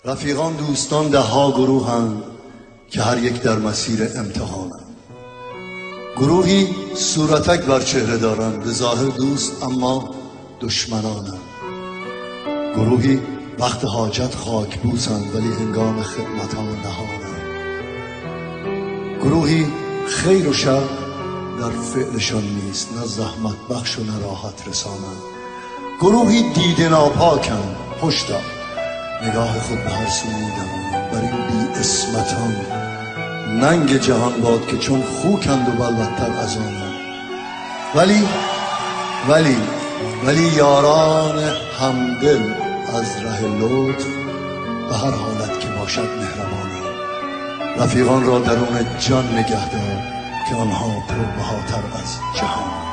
رفیقان دوستان ده ها گروهند که هر یک در مسیر امتحانند. گروهی صورتک بر چهره دارند، به ظاهر دوست اما دشمنانند. گروهی وقت حاجت خاک بوسند ولی هنگام خدمتان نهانند. گروهی خیر و شر در فعلشان نیست، نه زحمت بخش و نه راحت رسانند. گروهی دیده ناپاکند، هشدار نگاه خود به هر سو می‌دوانند. بر این بی اسمتان ننگ جهان باد که چون خوکند و بلبتر از آنند. ولی یاران همدل از ره لطف به هر حالت که باشد مهربانند. رفیقان را درون جان نگهدار که آنها پربهاتر از جهان.